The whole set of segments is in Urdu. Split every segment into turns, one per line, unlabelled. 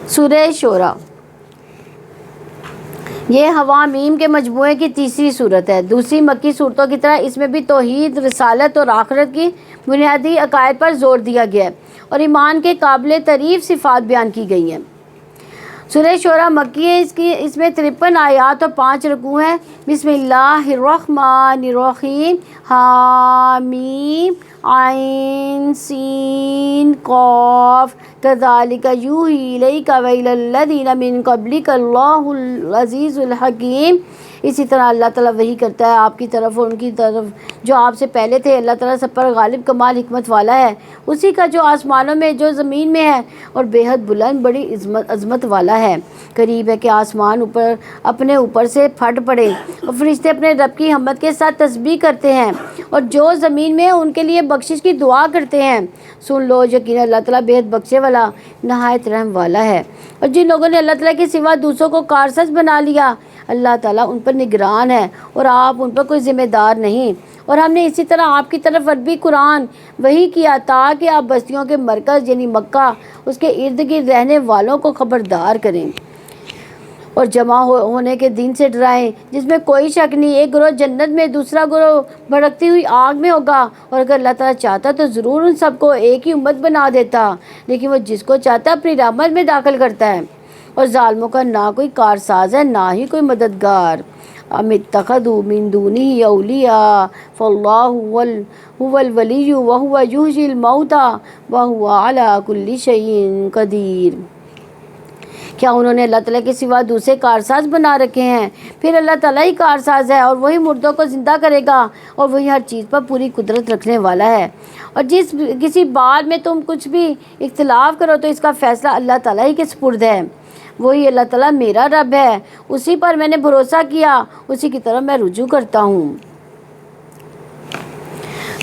سورہ شورى یہ حوامیم کے مجموعے کی تیسری صورت ہے۔ دوسری مکی صورتوں کی طرح اس میں بھی توحید، رسالت اور آخرت کی بنیادی عقائد پر زور دیا گیا ہے اور ایمان کے قابل تعریف صفات بیان کی گئی ہیں۔ سورہ شورى مکی ہے، اس میں 53 آیات اور 5 رکوع ہیں۔ بسم اللہ الرحمن الرحیم، حامیم عین سین قاف کذالک یوحی الیک وإلی الذین من قبلک اللہ العزیز الحکیم۔ اسی طرح اللہ تعالیٰ وحی کرتا ہے آپ کی طرف اور ان کی طرف جو آپ سے پہلے تھے۔ اللہ تعالیٰ سب پر غالب کمال حکمت والا ہے، اسی کا جو آسمانوں میں جو زمین میں ہے، اور بے حد بلند بڑی عظمت والا ہے۔ قریب ہے کہ آسمان اوپر اپنے اوپر سے پھٹ پڑے اور فرشتے اپنے رب کی حمد کے ساتھ تسبیح کرتے ہیں، اور جو زمین میں ان کے لیے بخشش کی دعا کرتے ہیں۔ سن لو، یقینا اللہ تعالیٰ بے حد بخشے والا نہایت رحم والا ہے۔ اور جن لوگوں نے اللہ تعالیٰ کے سوا دوسروں کو کارساز بنا لیا، اللہ تعالیٰ ان پر نگران ہے اور آپ ان پر کوئی ذمہ دار نہیں۔ اور ہم نے اسی طرح آپ کی طرف عربی قرآن وحی کیا تاکہ آپ بستیوں کے مرکز یعنی مکہ، اس کے ارد گرد رہنے والوں کو خبردار کریں اور جمع ہونے کے دن سے ڈرائیں جس میں کوئی شک نہیں، ایک گروہ جنت میں، دوسرا گروہ بھڑکتی ہوئی آگ میں ہوگا۔ اور اگر اللہ تعالیٰ چاہتا تو ضرور ان سب کو ایک ہی امت بنا دیتا، لیکن وہ جس کو چاہتا ہے اپنی رحمت میں داخل کرتا ہے۔ اور ظالموں کا نہ کوئی کارساز ہے نہ ہی کوئی مددگار۔ ام اتخذوا من دونه اولیاء فاللہ هو الولی وهو یحیی الموتى وهو علی کل شیء قدیر۔ کیا انہوں نے اللہ تعالیٰ کے سوا دوسرے کارساز بنا رکھے ہیں؟ پھر اللہ تعالیٰ ہی کارساز ہے اور وہی مردوں کو زندہ کرے گا اور وہی ہر چیز پر پوری قدرت رکھنے والا ہے۔ اور جس کسی بات میں تم کچھ بھی اختلاف کرو تو اس کا فیصلہ اللہ تعالیٰ ہی کے سپرد ہے۔ وہی اللہ تعالیٰ میرا رب ہے، اسی پر میں نے بھروسہ کیا، اسی کی طرف میں رجوع کرتا ہوں۔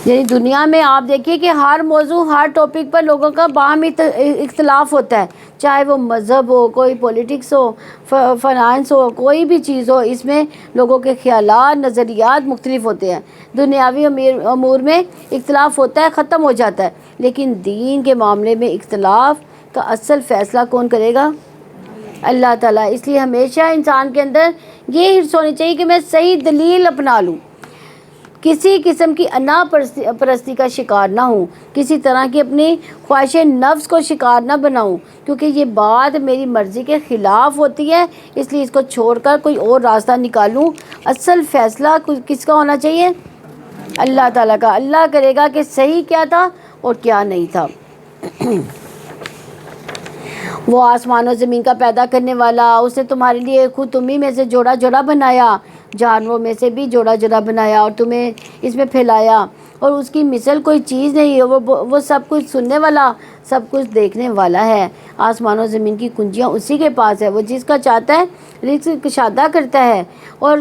یعنی دنیا میں آپ دیکھیے کہ ہر موضوع، ہر ٹاپک پر لوگوں کا باہمی اختلاف ہوتا ہے، چاہے وہ مذہب ہو، کوئی پولیٹکس ہو، فائنانس ہو، کوئی بھی چیز ہو، اس میں لوگوں کے خیالات، نظریات مختلف ہوتے ہیں۔ دنیاوی امور میں اختلاف ہوتا ہے، ختم ہو جاتا ہے، لیکن دین کے معاملے میں اختلاف کا اصل فیصلہ کون کرے گا؟ اللہ تعالیٰ۔ اس لیے ہمیشہ انسان کے اندر یہ حرص ہونی چاہیے کہ میں صحیح دلیل اپنا لوں، کسی قسم کی انا پرستی کا شکار نہ ہوں، کسی طرح کی اپنی خواہش نفس کو شکار نہ بناؤں، کیونکہ یہ بات میری مرضی کے خلاف ہوتی ہے، اس لیے اس کو چھوڑ کر کوئی اور راستہ نکالوں۔ اصل فیصلہ کس کا ہونا چاہیے؟ اللہ تعالیٰ کا۔ اللہ کرے گا کہ صحیح کیا تھا اور کیا نہیں تھا۔ وہ آسمان و زمین کا پیدا کرنے والا، اس نے تمہارے لیے خود تمہیں میں سے جوڑا جوڑا بنایا، جانوروں میں سے بھی جوڑا جوڑا بنایا اور تمہیں اس میں پھیلایا، اور اس کی مثل کوئی چیز نہیں ہے۔ وہ سب کچھ سننے والا، سب کچھ دیکھنے والا ہے۔ آسمان و زمین کی کنجیاں اسی کے پاس ہے، وہ جس کا چاہتا ہے رزق کشادہ کرتا ہے اور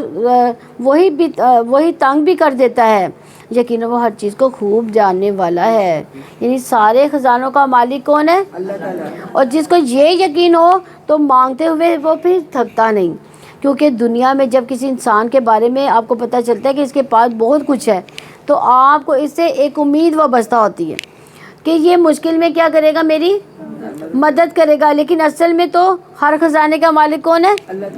وہی تنگ بھی کر دیتا ہے۔ یقیناً وہ ہر چیز کو خوب جاننے والا ہے۔ یعنی سارے خزانوں کا مالک کون ہے؟ اللہ تعالیٰ۔ اور جس کو یہ یقین ہو تو مانگتے ہوئے وہ پھر تھکتا نہیں، کیونکہ دنیا میں جب کسی انسان کے بارے میں آپ کو پتہ چلتا ہے کہ اس کے پاس بہت کچھ ہے تو آپ کو اس سے ایک امید وابستہ ہوتی ہے کہ یہ مشکل میں کیا کرے گا، میری مدد کرے گا۔ لیکن اصل میں تو ہر خزانے کا مالک کون ہے؟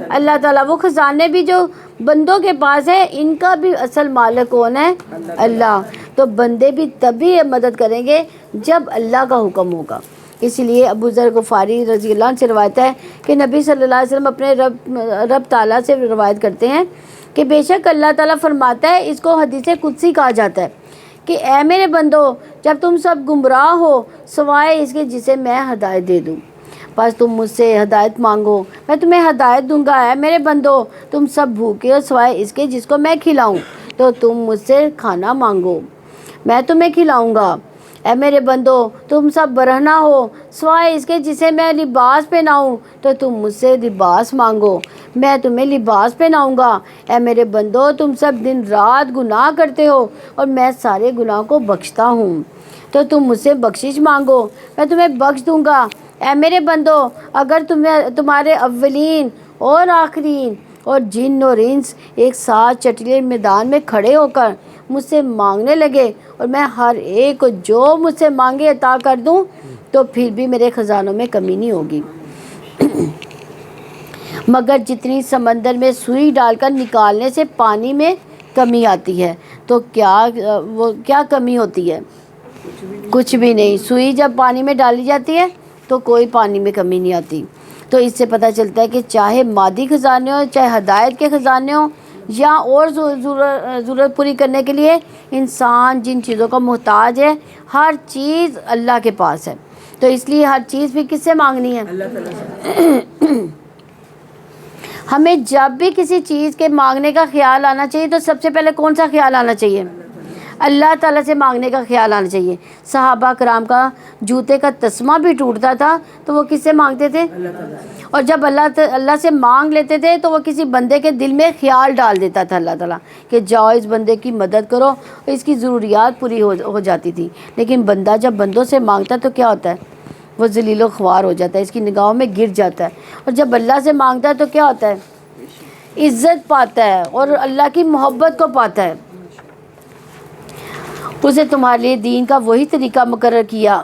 اللہ تعالیٰ۔ وہ خزانے بھی جو بندوں کے پاس ہے، ان کا بھی اصل مالک کون ہے؟ اللہ۔ تو بندے بھی تبھی مدد کریں گے جب اللہ کا حکم ہوگا۔ اسی لیے ابو ذر غفاری رضی اللہ عنہ سے روایت ہے کہ نبی صلی اللہ علیہ وسلم اپنے رب تعالیٰ سے روایت کرتے ہیں کہ بے شک اللہ تعالیٰ فرماتا ہے، اس کو حدیث قدسی کہا جاتا ہے کہ اے میرے بندو، جب تم سب گمراہ ہو سوائے اس کے جسے میں ہدایت دے دوں، بس تم مجھ سے ہدایت مانگو، میں تمہیں ہدایت دوں گا۔ اے میرے بندو، تم سب بھوکے ہو سوائے اس کے جس کو میں کھلاؤں، تو تم مجھ سے کھانا مانگو، میں تمہیں کھلاؤں گا۔ اے میرے بندو، تم سب برہنہ ہو سوائے اس کے جسے میں لباس پہناؤں، تو تم مجھ سے لباس مانگو، میں تمہیں لباس پہناؤں گا۔ اے میرے بندو، تم سب دن رات گناہ کرتے ہو اور میں سارے گناہ کو بخشتا ہوں، تو تم مجھ سے بخشش مانگو، میں تمہیں بخش دوں گا۔ اے میرے بندو، اگر تمہارے اولین اور آخرین اور جن اور انس ایک ساتھ چٹیلے میدان میں کھڑے ہو کر مجھ سے مانگنے لگے اور میں ہر ایک کو جو مجھ سے مانگے عطا کر دوں، تو پھر بھی میرے خزانوں میں کمی نہیں ہوگی۔ مگر جتنی سمندر میں سوئی ڈال کر نکالنے سے پانی میں کمی آتی ہے تو کیا کمی ہوتی ہے؟ کچھ بھی نہیں. سوئی جب پانی میں ڈالی جاتی ہے تو کوئی پانی میں کمی نہیں آتی. تو اس سے پتہ چلتا ہے کہ چاہے مادی خزانے ہوں، چاہے ہدایت کے خزانے ہوں، یا اور ضرورت پوری کرنے کے لیے انسان جن چیزوں کا محتاج ہے، ہر چیز اللہ کے پاس ہے. تو اس لیے ہر چیز بھی کس سے مانگنی ہے؟ اللہ تعالیٰ سے. ہمیں جب بھی کسی چیز کے مانگنے کا خیال آنا چاہیے تو سب سے پہلے کون سا خیال آنا چاہیے؟ اللہ تعالیٰ سے مانگنے کا خیال آنا چاہیے. صحابہ کرام کا جوتے کا تسمہ بھی ٹوٹتا تھا تو وہ کس سے مانگتے تھے؟ اور جب اللہ سے مانگ لیتے تھے تو وہ کسی بندے کے دل میں خیال ڈال دیتا تھا اللہ تعالیٰ کہ جاؤ اس بندے کی مدد کرو، اس کی ضروریات پوری ہو جاتی تھی. لیکن بندہ جب بندوں سے مانگتا تو کیا ہوتا ہے؟ وہ ذلیل و خوار ہو جاتا ہے، اس کی نگاہوں میں گر جاتا ہے. اور جب اللہ سے مانگتا ہے تو کیا ہوتا ہے؟ عزت پاتا ہے اور اللہ کی محبت کو پاتا ہے. اسے تمہارے لیے دین کا وہی طریقہ مقرر کیا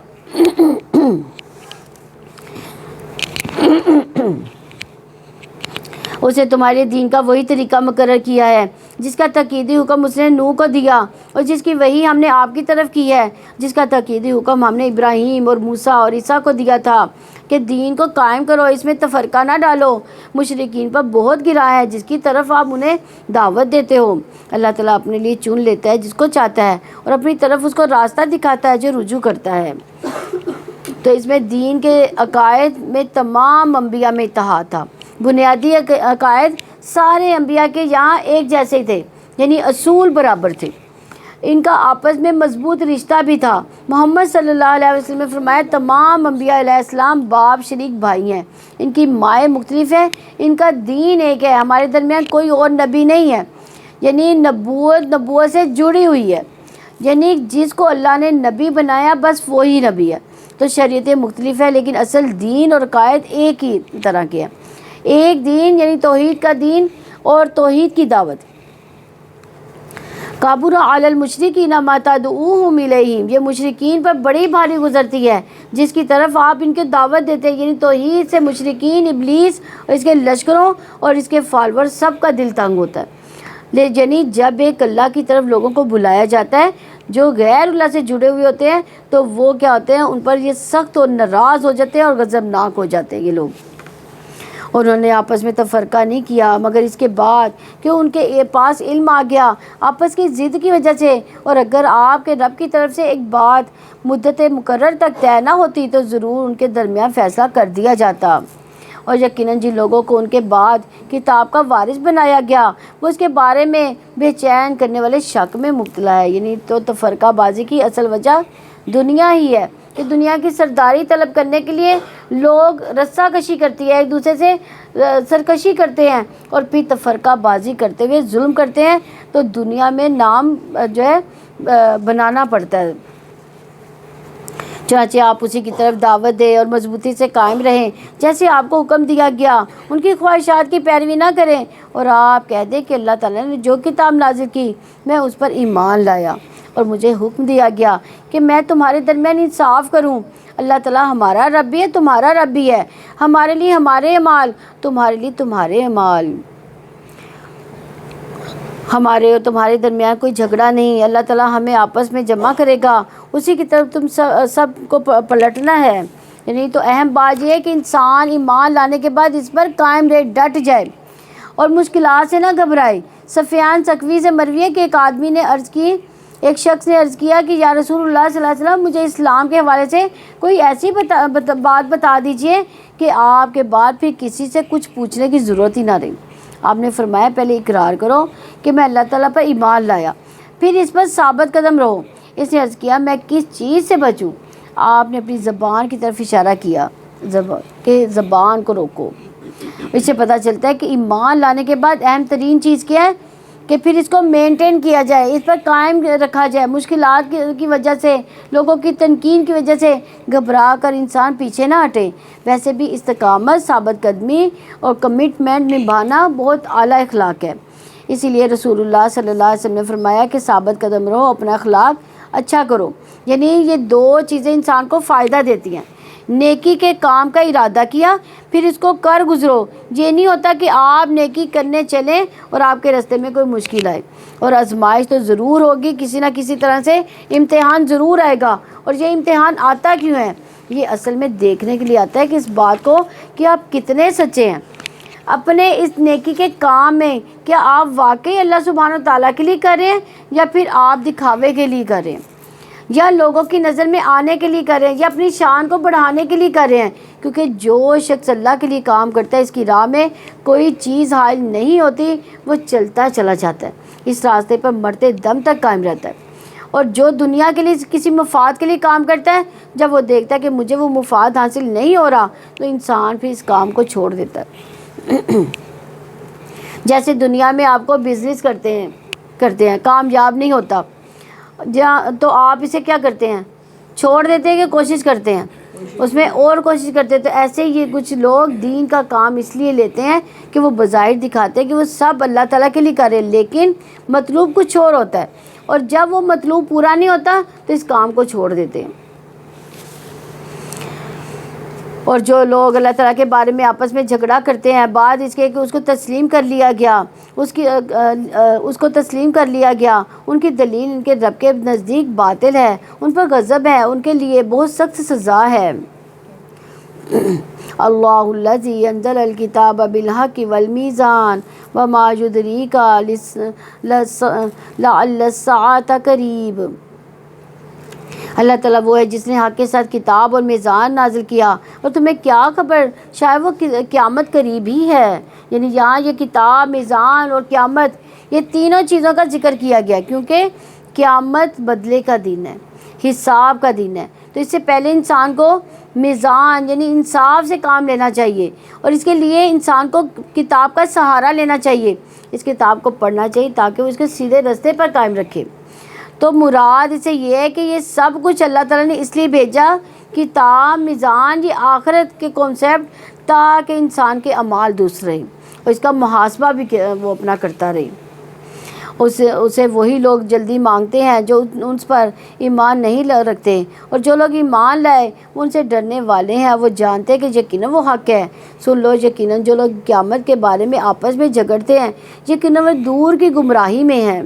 ہے جس کا تاکیدی حکم اس نے نوح کو دیا اور جس کی وحی ہم نے آپ کی طرف کی ہے، جس کا تاکیدی حکم ہم نے ابراہیم اور موسیٰ اور عیسیٰ کو دیا تھا کہ دین کو قائم کرو، اس میں تفرقہ نہ ڈالو. مشرکین پر بہت گرا ہے جس کی طرف آپ انہیں دعوت دیتے ہو. اللہ تعالیٰ اپنے لیے چن لیتا ہے جس کو چاہتا ہے اور اپنی طرف اس کو راستہ دکھاتا ہے جو رجوع کرتا ہے. تو اس میں دین کے عقائد میں تمام انبیاء میں اتحاد تھا. بنیادی عقائد سارے انبیاء کے یہاں ایک جیسے تھے، یعنی اصول برابر تھے. ان کا آپس میں مضبوط رشتہ بھی تھا. محمد صلی اللہ علیہ وسلم نے فرمایا تمام انبیاء علیہ السلام باپ شریک بھائی ہیں، ان کی مائیں مختلف ہیں، ان کا دین ایک ہے. ہمارے درمیان کوئی اور نبی نہیں ہے، یعنی نبوت سے جڑی ہوئی ہے، یعنی جس کو اللہ نے نبی بنایا بس وہی نبی ہے. تو شریعتیں مختلف ہیں لیکن اصل دین اور قائد ایک ہی طرح کے ہیں. ایک دین یعنی توحید کا دین اور توحید کی دعوت. کابر علی المشرکین ما تدعوہم الیہ، یہ مشرکین پر بڑی بھاری گزرتی ہے جس کی طرف آپ ان کے دعوت دیتے ہیں. یعنی توحید سے مشرکین، ابلیس اور اس کے لشکروں اور اس کے فالوور سب کا دل تنگ ہوتا ہے. یعنی جب ایک اللہ کی طرف لوگوں کو بلایا جاتا ہے جو غیر اللہ سے جڑے ہوئے ہوتے ہیں تو وہ کیا ہوتے ہیں؟ ان پر یہ سخت اور ناراض ہو جاتے ہیں اور غضبناک ہو جاتے ہیں یہ لوگ. انہوں نے آپس میں تفرقہ نہیں کیا مگر اس کے بعد کہ ان کے پاس علم آ گیا آپس کی ضد کی وجہ سے. اور اگر آپ کے رب کی طرف سے ایک بات مدت مقرر تک طے نہ ہوتی تو ضرور ان کے درمیان فیصلہ کر دیا جاتا. اور یقیناً جن لوگوں کو ان کے بعد کتاب کا وارث بنایا گیا وہ اس کے بارے میں بے چین کرنے والے شک میں مبتلا ہے. یعنی تو تفرقہ بازی کی اصل وجہ دنیا ہی ہے کہ دنیا کی سرداری طلب کرنے کے لیے لوگ رسہ کشی کرتی ہے، ایک دوسرے سے سرکشی کرتے ہیں اور پھر تفرقہ بازی کرتے ہوئے ظلم کرتے ہیں تو دنیا میں نام جو ہے بنانا پڑتا ہے. چنانچہ آپ اسی کی طرف دعوت دیں اور مضبوطی سے قائم رہیں جیسے آپ کو حکم دیا گیا. ان کی خواہشات کی پیروی نہ کریں اور آپ کہہ دیں کہ اللہ تعالیٰ نے جو کتاب نازل کی میں اس پر ایمان لایا اور مجھے حکم دیا گیا کہ میں تمہارے درمیان انصاف کروں. اللہ تعالیٰ ہمارا رب بھی ہے، تمہارا رب بھی ہے، ہمارے لیے ہمارے اعمال، تمہارے لیے تمہارے اعمال. ہمارے اور تمہارے درمیان کوئی جھگڑا نہیں. اللہ تعالیٰ ہمیں آپس میں جمع کرے گا، اسی کی طرف تم سب کو پلٹنا ہے. یعنی تو اہم بات یہ ہے کہ انسان ایمان لانے کے بعد اس پر قائم رہے، ڈٹ جائے اور مشکلات سے نہ گھبرائے. سفیان ثقفی سے مروی ہے کہ ایک شخص نے عرض کیا کہ یا رسول اللہ صلی اللہ علیہ وسلم مجھے اسلام کے حوالے سے کوئی ایسی بات بتا دیجئے کہ آپ کے بعد پھر کسی سے کچھ پوچھنے کی ضرورت ہی نہ رہی. آپ نے فرمایا پہلے اقرار کرو کہ میں اللہ تعالیٰ پر ایمان لایا، پھر اس پر ثابت قدم رہو. اس نے عرض کیا میں کس چیز سے بچوں؟ آپ نے اپنی زبان کی طرف اشارہ کیا کہ زبان کو روکو. اس سے پتہ چلتا ہے کہ ایمان لانے کے بعد اہم ترین چیز کیا ہے کہ پھر اس کو مینٹین کیا جائے، اس پر قائم رکھا جائے. مشکلات کی وجہ سے، لوگوں کی تنقید کی وجہ سے گھبرا کر انسان پیچھے نہ ہٹے. ویسے بھی استقامت، ثابت قدمی اور کمٹمنٹ نبھانا بہت اعلیٰ اخلاق ہے. اسی لیے رسول اللہ صلی اللہ علیہ وسلم نے فرمایا کہ ثابت قدم رہو، اپنا اخلاق اچھا کرو. یعنی یہ دو چیزیں انسان کو فائدہ دیتی ہیں. نیکی کے کام کا ارادہ کیا پھر اس کو کر گزرو۔ یہ نہیں ہوتا کہ آپ نیکی کرنے چلیں اور آپ کے راستے میں کوئی مشکل آئے، اور آزمائش تو ضرور ہوگی، کسی نہ کسی طرح سے امتحان ضرور آئے گا۔ اور یہ امتحان آتا کیوں ہے؟ یہ اصل میں دیکھنے کے لیے آتا ہے کہ اس بات کو کہ آپ کتنے سچے ہیں اپنے اس نیکی کے کام میں۔ کیا آپ واقعی اللہ سبحانہ و تعالیٰ کے لیے کر رہے ہیں، یا پھر آپ دکھاوے کے لیے کر رہے ہیں، یا لوگوں کی نظر میں آنے کے لیے کر رہے ہیں، یا اپنی شان کو بڑھانے کے لیے کر رہے ہیں؟ کیونکہ جو شخص اللہ کے لیے کام کرتا ہے، اس کی راہ میں کوئی چیز حائل نہیں ہوتی، وہ چلتا چلا جاتا ہے، اس راستے پر مرتے دم تک قائم رہتا ہے۔ اور جو دنیا کے لیے کسی مفاد کے لیے کام کرتا ہے، جب وہ دیکھتا ہے کہ مجھے وہ مفاد حاصل نہیں ہو رہا، تو انسان پھر اس کام کو چھوڑ دیتا ہے۔ جیسے دنیا میں آپ کو بزنس کرتے ہیں کامیاب نہیں ہوتا، تو آپ اسے کیا کرتے ہیں؟ چھوڑ دیتے ہیں کہ کوشش کرتے ہیں اس میں اور کوشش کرتے ہیں؟ تو ایسے یہ کچھ لوگ دین کا کام اس لیے لیتے ہیں کہ وہ بظاہر دکھاتے ہیں کہ وہ سب اللہ تعالیٰ کے لیے کر رہے ہیں، لیکن مطلوب کچھ اور ہوتا ہے، اور جب وہ مطلوب پورا نہیں ہوتا تو اس کام کو چھوڑ دیتے ہیں۔ اور جو لوگ اللہ تعالیٰ کے بارے میں آپس میں جھگڑا کرتے ہیں، بعد اس کے کہ اس کو تسلیم کر لیا گیا، اس کو تسلیم کر لیا گیا، ان کی دلیل ان کے رب کے نزدیک باطل ہے، ان پر غضب ہے، ان کے لیے بہت سخت سزا ہے۔ اللہ الذی انزل الکتاب بالحق والمیزان وما یدریک لعل الساعة قریب۔ اللہ تعالیٰ وہ ہے جس نے حق کے ساتھ کتاب اور میزان نازل کیا، اور تمہیں کیا خبر شاید وہ قیامت قریب ہی ہے۔ یعنی یہاں یہ کتاب، میزان اور قیامت، یہ تینوں چیزوں کا ذکر کیا گیا، کیونکہ قیامت بدلے کا دن ہے، حساب کا دن ہے۔ تو اس سے پہلے انسان کو میزان یعنی انصاف سے کام لینا چاہیے، اور اس کے لیے انسان کو کتاب کا سہارا لینا چاہیے، اس کتاب کو پڑھنا چاہیے تاکہ وہ اس کے سیدھے راستے پر قائم رکھے۔ تو مراد اسے یہ ہے کہ یہ سب کچھ اللہ تعالیٰ نے اس لیے بھیجا، کتاب، میزان، یہ آخرت کے کانسیپٹ، تاکہ انسان کے اعمال درست رہے اور اس کا محاسبہ بھی وہ اپنا کرتا رہے۔ اسے وہی لوگ جلدی مانگتے ہیں جو ان پر ایمان نہیں رکھتے، اور جو لوگ ایمان لائے وہ ان سے ڈرنے والے ہیں، وہ جانتے ہیں کہ یقیناً وہ حق ہے۔ سن لو، یقیناً جو لوگ قیامت کے بارے میں آپس میں جھگڑتے ہیں، یقیناً وہ دور کی گمراہی میں ہیں۔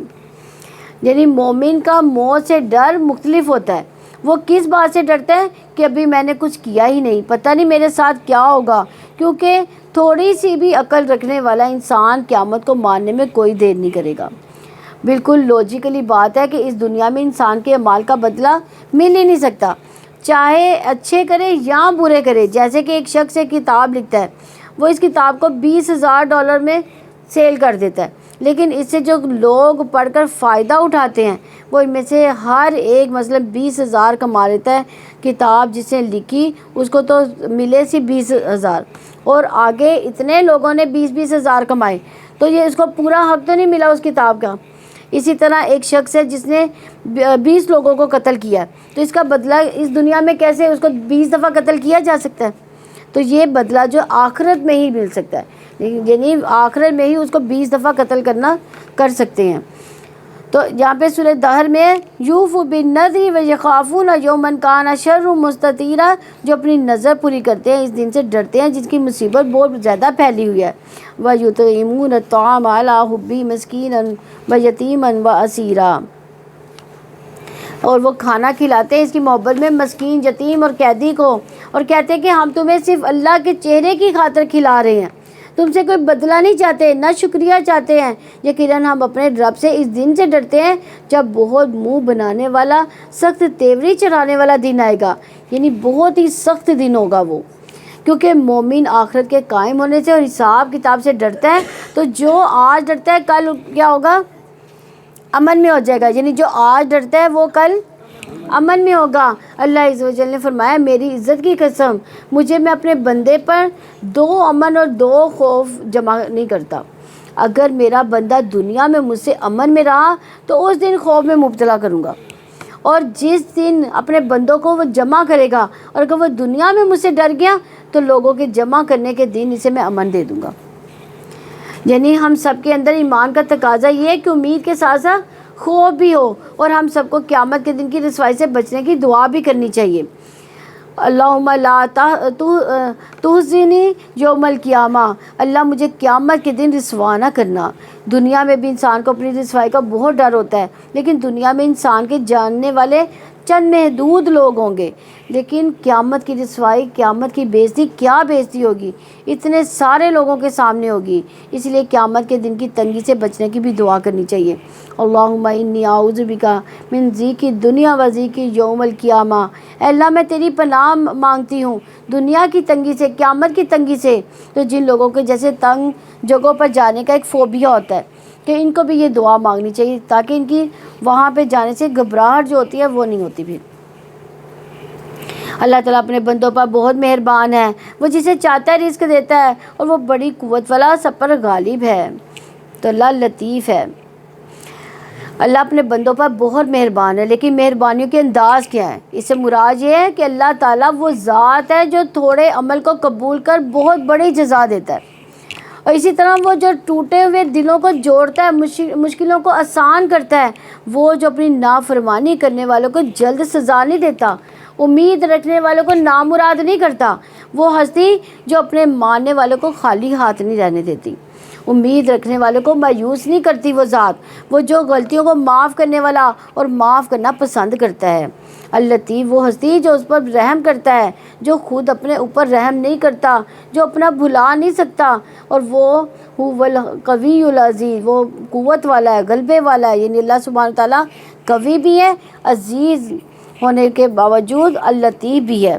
یعنی مومن کا موت سے ڈر مختلف ہوتا ہے۔ وہ کس بات سے ڈرتا ہے کہ ابھی میں نے کچھ کیا ہی نہیں، پتہ نہیں میرے ساتھ کیا ہوگا، کیونکہ تھوڑی سی بھی عقل رکھنے والا انسان قیامت کو ماننے میں کوئی دیر نہیں کرے گا۔ بالکل لاجیکلی بات ہے کہ اس دنیا میں انسان کے اعمال کا بدلہ مل ہی نہیں سکتا، چاہے اچھے کرے یا برے کرے۔ جیسے کہ ایک شخص ایک کتاب لکھتا ہے، وہ اس کتاب کو $20,000 میں سیل کر دیتا ہے، لیکن اس سے جو لوگ پڑھ کر فائدہ اٹھاتے ہیں، وہ ان میں سے ہر ایک مثلا 20,000 کما لیتا ہے۔ کتاب جس نے لکھی اس کو تو ملے سی 20,000، اور آگے اتنے لوگوں نے 20,000 کمائے، تو یہ اس کو پورا حق تو نہیں ملا اس کتاب کا۔ اسی طرح ایک شخص ہے جس نے 20 لوگوں کو قتل کیا، تو اس کا بدلہ اس دنیا میں کیسے اس کو 20 دفعہ قتل کیا جا سکتا ہے؟ تو یہ بدلہ جو آخرت میں ہی مل سکتا ہے، یعنی آخرت میں ہی اس کو 20 دفعہ قتل کر سکتے ہیں۔ تو یہاں پہ سورہ دہر میں یوفوا بالنذر ویخافون یوما کان شرہ مستطیرا، جو اپنی نظر پوری کرتے ہیں، اس دن سے ڈرتے ہیں جس کی مصیبت بہت زیادہ پھیلی ہوئی ہے۔ وَيُطْعِمُونَ الطَّعَامَ عَلَىٰ حُبِّهِ مِسْكِينًا وَيَتِیمًا وَأَسِیرًا، اور وہ کھانا کھلاتے ہیں اس کی محبت میں مسکین، یتیم اور قیدی کو، اور کہتے ہیں کہ ہم تمہیں صرف اللہ کے چہرے کی خاطر کھلا رہے ہیں، تم سے کوئی بدلہ نہیں چاہتے، نہ شکریہ چاہتے ہیں۔ یقیناً ہم اپنے رب سے اس دن سے ڈرتے ہیں جب بہت منہ بنانے والا، سخت تیوری چڑھانے والا دن آئے گا، یعنی بہت ہی سخت دن ہوگا وہ، کیونکہ مومن آخرت کے قائم ہونے سے اور حساب کتاب سے ڈرتا ہے، تو جو آج ڈرتا ہے کل کیا ہوگا؟ امن میں ہو جائے گا۔ یعنی جو آج ڈرتا ہے وہ کل امن میں ہوگا۔ اللہ عز و جل نے فرمایا، میری عزت کی قسم، میں اپنے بندے پر 2 امن اور 2 خوف جمع نہیں کرتا۔ اگر میرا بندہ دنیا میں مجھ سے امن میں رہا تو اس دن خوف میں مبتلا کروں گا، اور جس دن اپنے بندوں کو وہ جمع کرے گا، اور اگر وہ دنیا میں مجھ سے ڈر گیا تو لوگوں کے جمع کرنے کے دن اسے میں امن دے دوں گا۔ یعنی ہم سب کے اندر ایمان کا تقاضا یہ ہے کہ امید کے ساتھ ساتھ خوف بھی ہو، اور ہم سب کو قیامت کے دن کی رسوائی سے بچنے کی دعا بھی کرنی چاہیے۔ اللہم لا تخزنی یوم القیامہ، اللہ مجھے قیامت کے دن رسوا نہ کرنا۔ دنیا میں بھی انسان کو اپنی رسوائی کا بہت ڈر ہوتا ہے، لیکن دنیا میں انسان کے جاننے والے چند محدود لوگ ہوں گے، لیکن قیامت کی رسوائی، قیامت کی بےعزتی، کیا بےعزتی ہوگی، اتنے سارے لوگوں کے سامنے ہوگی۔ اس لیے قیامت کے دن کی تنگی سے بچنے کی بھی دعا کرنی چاہیے۔ اللہم انی اعوذ بک من ضیق الدنیا و ضیق یوم القیامہ، اے اللہ میں تیری پناہ مانگتی ہوں دنیا کی تنگی سے، قیامت کی تنگی سے۔ تو جن لوگوں کے جیسے تنگ جگہوں پر جانے کا ایک فوبیا ہوتا ہے، کہ ان کو بھی یہ دعا مانگنی چاہیے تاکہ ان کی وہاں پہ جانے سے گھبراہٹ جو ہوتی ہے وہ نہیں ہوتی پھر۔ اللہ تعالیٰ اپنے بندوں پر بہت مہربان ہے، وہ جسے چاہتا ہے رزق دیتا ہے، اور وہ بڑی قوت والا سب پر غالب ہے۔ تو اللہ لطیف ہے، اللہ اپنے بندوں پر بہت مہربان ہے، لیکن مہربانیوں کے انداز کیا ہے؟ اس سے مراد یہ ہے کہ اللہ تعالیٰ وہ ذات ہے جو تھوڑے عمل کو قبول کر بہت بڑی جزا دیتا ہے، اور اسی طرح وہ جو ٹوٹے ہوئے دلوں کو جوڑتا ہے، مشکلوں کو آسان کرتا ہے، وہ جو اپنی نافرمانی کرنے والوں کو جلد سزا نہیں دیتا، امید رکھنے والوں کو نامراد نہیں کرتا، وہ ہستی جو اپنے ماننے والوں کو خالی ہاتھ نہیں رہنے دیتی، امید رکھنے والوں کو مایوس نہیں کرتی، وہ ذات وہ جو غلطیوں کو معاف کرنے والا اور معاف کرنا پسند کرتا ہے۔ اللطیف وہ ہستی جو اس پر رحم کرتا ہے، جو خود اپنے اوپر رحم نہیں کرتا، جو اپنا بھلا نہیں سکتا، اور وہ هو القوی العزیز، وہ قوت والا ہے، غلبے والا ہے، یعنی اللہ سبحانہ تعالیٰ قوی بھی ہے، عزیز ہونے کے باوجود اللطیف بھی ہے،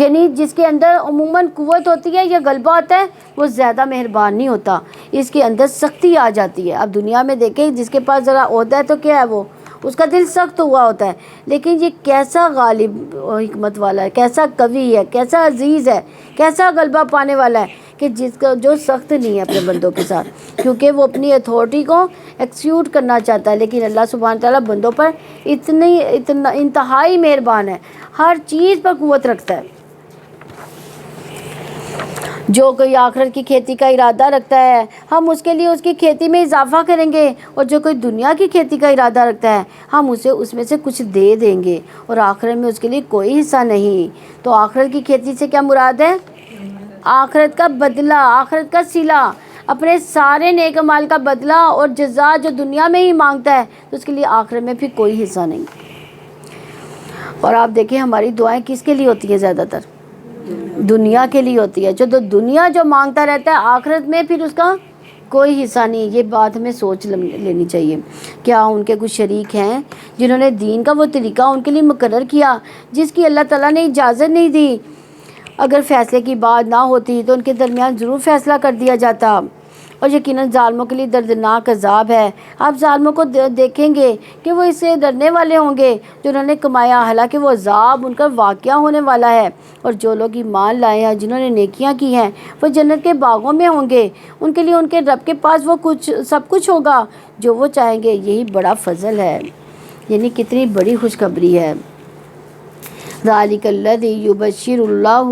یعنی جس کے اندر عموماً قوت ہوتی ہے یا غلبہ ہوتا ہے وہ زیادہ مہربان نہیں ہوتا، اس کے اندر سختی آ جاتی ہے۔ اب دنیا میں دیکھیں جس کے پاس ذرا عہدہ ہے تو کیا ہے، وہ اس کا دل سخت ہوا ہوتا ہے، لیکن یہ کیسا غالب حکمت والا ہے، کیسا قوی ہے، کیسا عزیز ہے، کیسا غلبہ پانے والا ہے، کہ جس کا جو سخت نہیں ہے اپنے بندوں کے ساتھ، کیونکہ وہ اپنی اتھارٹی کو ایکسیکیوٹ کرنا چاہتا ہے۔ لیکن اللہ سبحانہ تعالیٰ بندوں پر اتنا انتہائی مہربان ہے، ہر چیز پر قوت رکھتا ہے۔ جو کوئی آخرت کی کھیتی کا ارادہ رکھتا ہے ہم اس کے لیے اس کی کھیتی میں اضافہ کریں گے، اور جو کوئی دنیا کی کھیتی کا ارادہ رکھتا ہے ہم اسے اس میں سے کچھ دے دیں گے، اور آخرت میں اس کے لیے کوئی حصہ نہیں۔ تو آخرت کی کھیتی سے کیا مراد ہے؟ آخرت کا بدلہ، آخرت کا صلہ، اپنے سارے نیک اعمال کا بدلہ اور جزا جو دنیا میں ہی مانگتا ہے تو اس کے لیے آخرت میں پھر کوئی حصہ نہیں۔ اور آپ دیکھیں ہماری دعائیں کس کے لیے ہوتی ہیں؟ زیادہ تر دنیا کے لیے ہوتی ہے، جو دنیا جو مانگتا رہتا ہے آخرت میں پھر اس کا کوئی حصہ نہیں۔ یہ بات ہمیں سوچ لینی چاہیے۔ کیا ان کے کچھ شریک ہیں جنہوں نے دین کا وہ طریقہ ان کے لیے مقرر کیا جس کی اللہ تعالیٰ نے اجازت نہیں دی؟ اگر فیصلے کی بات نہ ہوتی تو ان کے درمیان ضرور فیصلہ کر دیا جاتا، اور یقیناً ظالموں کے لیے دردناک عذاب ہے۔ آپ ظالموں کو دیکھیں گے کہ وہ اس سے ڈرنے والے ہوں گے جو انہوں نے کمایا، حالانکہ وہ عذاب ان کا واقعہ ہونے والا ہے۔ اور جو لوگ ایمان لائے ہیں، جنہوں نے نیکیاں کی ہیں، وہ جنت کے باغوں میں ہوں گے، ان کے لیے ان کے رب کے پاس وہ سب کچھ ہوگا جو وہ چاہیں گے۔ یہی بڑا فضل ہے، یعنی کتنی بڑی خوشخبری ہے۔ ذالک الذی یبشر اللہ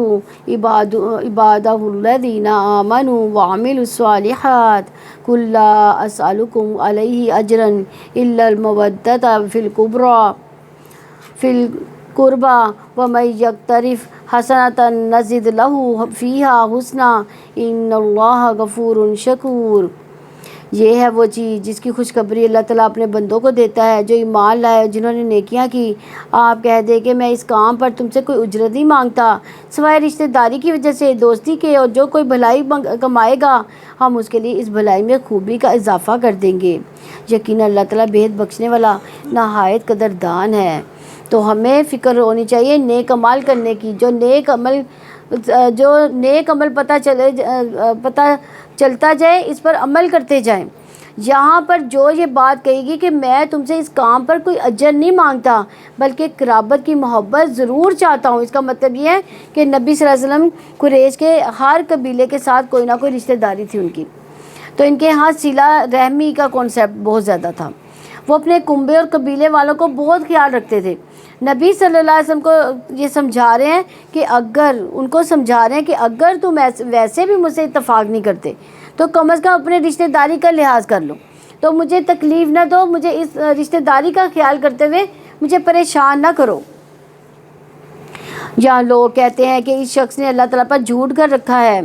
عبادہ الذین آمنوا وعملوا الصالحات قل لا اسألکم علیہ اجرا الا المودۃ فی القربى ومن یقترف حسنۃ نزد لہ فیہا حسنا ان اللہ غفور شکور۔ یہ ہے وہ چیز جس کی خوشخبری اللہ تعالیٰ اپنے بندوں کو دیتا ہے جو ایمان لائے، جنہوں نے نیکیاں کی۔ آپ کہہ دیں کہ میں اس کام پر تم سے کوئی اجرت نہیں مانگتا سوائے رشتہ داری کی وجہ سے، دوستی کے، اور جو کوئی بھلائی کمائے گا ہم اس کے لیے اس بھلائی میں خوبی کا اضافہ کر دیں گے۔ یقیناً اللہ تعالیٰ بہت بخشنے والا نہایت قدردان ہے۔ تو ہمیں فکر ہونی چاہیے نیک عمل کرنے کی، جو نیک عمل پتہ چلتا جائے اس پر عمل کرتے جائیں۔ یہاں پر جو یہ بات کہے گی کہ میں تم سے اس کام پر کوئی اجر نہیں مانگتا بلکہ قرابت کی محبت ضرور چاہتا ہوں، اس کا مطلب یہ ہے کہ نبی صلی اللہ علیہ وسلم قریش کے ہر قبیلے کے ساتھ کوئی نہ کوئی رشتہ داری تھی ان کی، تو ان کے ہاں صلہ رحمی کا کانسیپٹ بہت زیادہ تھا۔ وہ اپنے کنبے اور قبیلے والوں کو بہت خیال رکھتے تھے۔ نبی صلی اللہ علیہ وسلم کو یہ سمجھا رہے ہیں کہ اگر تم ویسے بھی مجھ سے اتفاق نہیں کرتے تو کم از کم اپنے رشتہ داری کا لحاظ کر لو، تو مجھے تکلیف نہ دو، مجھے اس رشتہ داری کا خیال کرتے ہوئے مجھے پریشان نہ کرو۔ جہاں لوگ کہتے ہیں کہ اس شخص نے اللہ تعالیٰ پر جھوٹ کر رکھا ہے،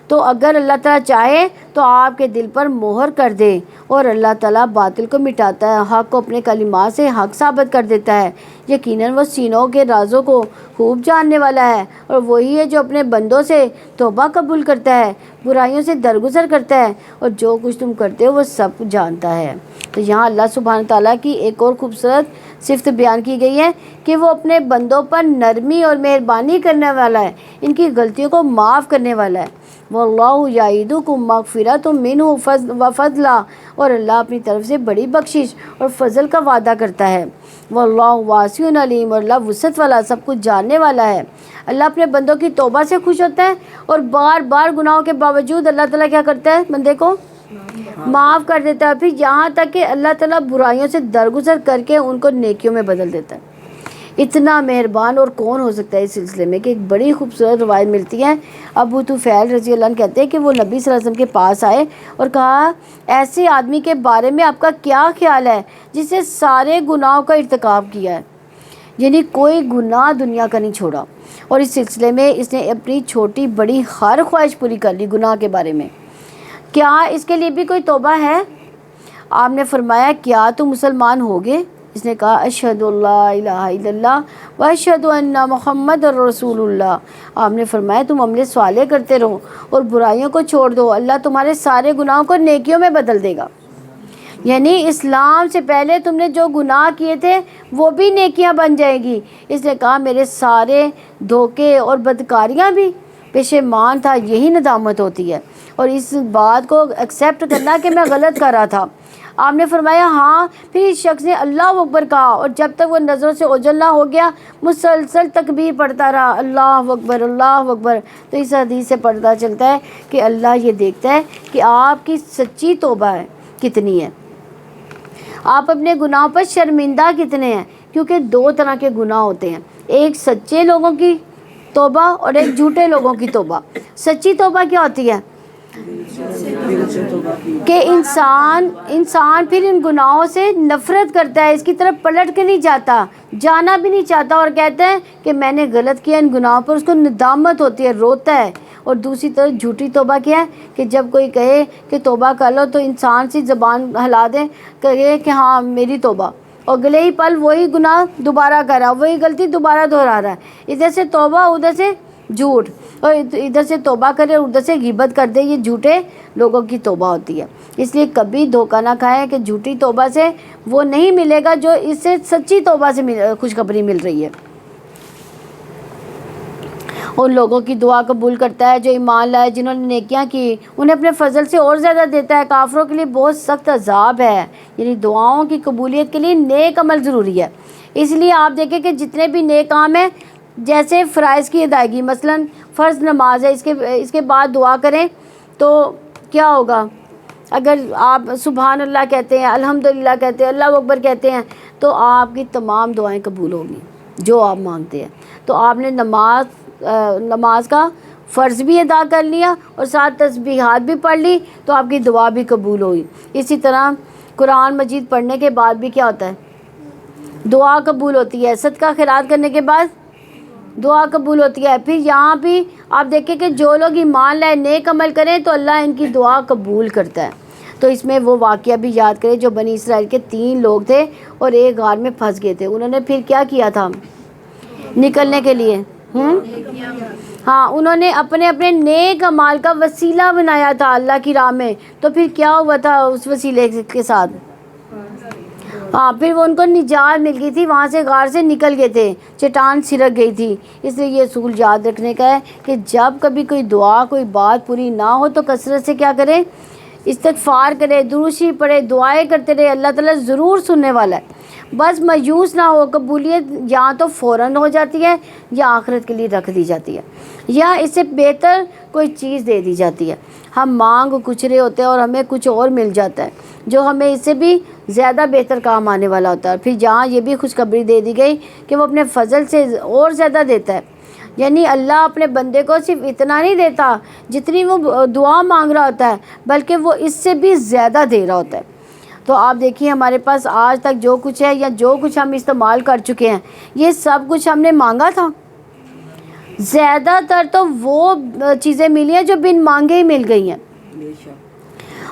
تو اگر اللہ تعالیٰ چاہے تو آپ کے دل پر مہر کر دے، اور اللہ تعالیٰ باطل کو مٹاتا ہے، حق کو اپنے کلمات سے حق ثابت کر دیتا ہے۔ یقیناً وہ سینوں کے رازوں کو خوب جاننے والا ہے، اور وہی ہے جو اپنے بندوں سے توبہ قبول کرتا ہے، برائیوں سے درگزر کرتا ہے، اور جو کچھ تم کرتے ہو وہ سب جانتا ہے۔ تو یہاں اللہ سبحانہ تعالیٰ کی ایک اور خوبصورت صفت بیان کی گئی ہے کہ وہ اپنے بندوں پر نرمی اور مہربانی کرنے والا ہے، ان کی غلطیوں کو معاف کرنے والا ہے۔ واللہ یعیدکم مغفرۃ منہ وفضلا، اور اللہ اپنی طرف سے بڑی بخشش اور فضل کا وعدہ کرتا ہے۔ واللہ واسع علیم، اور اللہ وسعت والا، سب کچھ جاننے والا ہے۔ اللہ اپنے بندوں کی توبہ سے خوش ہوتا ہے، اور بار بار گناہوں کے باوجود اللہ تعالیٰ کیا کرتا ہے؟ بندے کو معاف کر دیتا ہے، پھر یہاں تک کہ اللہ تعالیٰ برائیوں سے درگزر کر کے ان کو نیکیوں میں بدل دیتا ہے۔ اتنا مہربان اور کون ہو سکتا ہے اس سلسلے میں کہ ایک بڑی خوبصورت روایت ملتی ہے۔ ابو طفیل رضی اللہ عنہ کہتے ہیں کہ وہ نبی صلی اللہ علیہ وسلم کے پاس آئے اور کہا، ایسے آدمی کے بارے میں آپ کا کیا خیال ہے جس نے سارے گناہوں کا ارتکاب کیا ہے، یعنی کوئی گناہ دنیا کا نہیں چھوڑا، اور اس سلسلے میں اس نے اپنی چھوٹی بڑی ہر خواہش پوری کر لی گناہ کے بارے میں، کیا اس کے لیے بھی کوئی توبہ ہے؟ آپ نے فرمایا، کیا تم مسلمان ہوگے؟ اس نے کہا، اشہد اللہ الہ الا اللہ و اشہد ان محمد رسول اللہ۔ آپ نے فرمایا، تم عمل صالح کرتے رہو اور برائیوں کو چھوڑ دو، اللہ تمہارے سارے گناہوں کو نیکیوں میں بدل دے گا۔ یعنی اسلام سے پہلے تم نے جو گناہ کیے تھے وہ بھی نیکیاں بن جائیں گی۔ اس نے کہا، میرے سارے دھوکے اور بدکاریاں بھی پشیمان تھا، یہی ندامت ہوتی ہے، اور اس بات کو ایکسیپٹ کرنا کہ میں غلط کر رہا تھا۔ آپ نے فرمایا، ہاں۔ پھر اس شخص نے اللہ اکبر کہا، اور جب تک وہ نظروں سے اوجھل نہ ہو گیا مسلسل تکبیر پڑھتا رہا، اللہ اکبر اللہ اکبر۔ تو اس حدیث سے پتہ چلتا ہے کہ اللہ یہ دیکھتا ہے کہ آپ کی سچی توبہ ہے کتنی ہے، آپ اپنے گناہوں پر شرمندہ کتنے ہیں، کیونکہ دو طرح کے گناہ ہوتے ہیں، ایک سچے لوگوں کی توبہ اور ایک جھوٹے لوگوں کی توبہ۔ سچی توبہ کیا ہوتی ہے؟ کہ انسان پھر ان گناہوں سے نفرت کرتا ہے، اس کی طرف پلٹ کے نہیں جاتا، جانا بھی نہیں چاہتا، اور کہتا ہے کہ میں نے غلط کیا، ان گناہوں پر اس کو ندامت ہوتی ہے، روتا ہے۔ اور دوسری طرف جھوٹی توبہ کیا ہے کہ جب کوئی کہے کہ توبہ کر لو تو انسان سی زبان ہلا دے، کہے کہ ہاں میری توبہ، اور اگلے ہی پل وہی گناہ دوبارہ کر رہا، وہی غلطی دوبارہ دہرا رہا ہے، ادھر سے توبہ ادھر سے جھوٹ، اور ادھر سے توبہ کرے اور ادھر سے غیبت کر دے۔ یہ جھوٹے لوگوں کی توبہ ہوتی ہے۔ اس لیے کبھی دھوکہ نہ کھائیں کہ جھوٹی توبہ سے وہ نہیں ملے گا جو اس سے سچی توبہ سے خوشخبری مل رہی ہے۔ ان لوگوں کی دعا قبول کرتا ہے جو ایمان لائے، جنہوں نے نیکیاں کی، انہیں اپنے فضل سے اور زیادہ دیتا ہے۔ کافروں کے لیے بہت سخت عذاب ہے، یعنی دعاؤں کی قبولیت کے لیے نیک عمل ضروری ہے۔ اس لیے آپ دیکھیں کہ جتنے بھی نیک کام ہیں، جیسے فرائض کی ادائیگی، مثلا فرض نماز ہے، اس کے بعد دعا کریں تو کیا ہوگا؟ اگر آپ سبحان اللہ کہتے ہیں، الحمدللہ کہتے ہیں، اللہ اکبر کہتے ہیں، تو آپ کی تمام دعائیں قبول ہوں گی جو آپ مانگتے ہیں۔ تو آپ نے نماز کا فرض بھی ادا کر لیا اور ساتھ تسبیحات بھی پڑھ لی، تو آپ کی دعا بھی قبول ہوئی۔ اسی طرح قرآن مجید پڑھنے کے بعد بھی کیا ہوتا ہے؟ دعا قبول ہوتی ہے۔ صدقہ خیرات کرنے کے بعد دعا قبول ہوتی ہے۔ پھر یہاں بھی آپ دیکھیں کہ جو لوگ ایمان لائے، نیک عمل کریں تو اللہ ان کی دعا قبول کرتا ہے۔ تو اس میں وہ واقعہ بھی یاد کریں جو بنی اسرائیل کے 3 لوگ تھے اور ایک غار میں پھنس گئے تھے، انہوں نے پھر کیا کیا تھا نکلنے کے لیے؟ ہاں، انہوں نے اپنے نیک اعمال کا وسیلہ بنایا تھا اللہ کی راہ میں، تو پھر کیا ہوا تھا اس وسیلے کے ساتھ؟ ہاں، پھر وہ ان کو نجات مل گئی تھی، وہاں سے غار سے نکل گئے تھے، چٹان سرک گئی تھی۔ اس لیے یہ اصول یاد رکھنے کا ہے کہ جب کبھی کوئی دعا، کوئی بات پوری نہ ہو تو کثرت سے کیا کریں؟ استغفار کرے، درود شریف پڑھے، دعائیں کرتے رہے، اللہ تعالیٰ ضرور سننے والا ہے۔ بس مایوس نہ ہو، قبولیت یا تو فوراً ہو جاتی ہے یا آخرت کے لیے رکھ دی جاتی ہے، یا اس سے بہتر کوئی چیز دے دی جاتی ہے۔ ہم مانگ کچھ رہے ہوتے ہیں اور ہمیں کچھ اور مل جاتا ہے جو ہمیں اس سے بھی زیادہ بہتر کام آنے والا ہوتا ہے۔ پھر جہاں یہ بھی خوشخبری دے دی گئی کہ وہ اپنے فضل سے اور زیادہ دیتا ہے، یعنی اللہ اپنے بندے کو صرف اتنا نہیں دیتا جتنی وہ دعا مانگ رہا ہوتا ہے، بلکہ وہ اس سے بھی زیادہ دے رہا ہوتا ہے۔ تو آپ دیکھیے ہمارے پاس آج تک جو کچھ ہے یا جو کچھ ہم استعمال کر چکے ہیں، یہ سب کچھ ہم نے مانگا تھا؟ زیادہ تر تو وہ چیزیں ملی ہیں جو بن مانگے ہی مل گئی ہیں،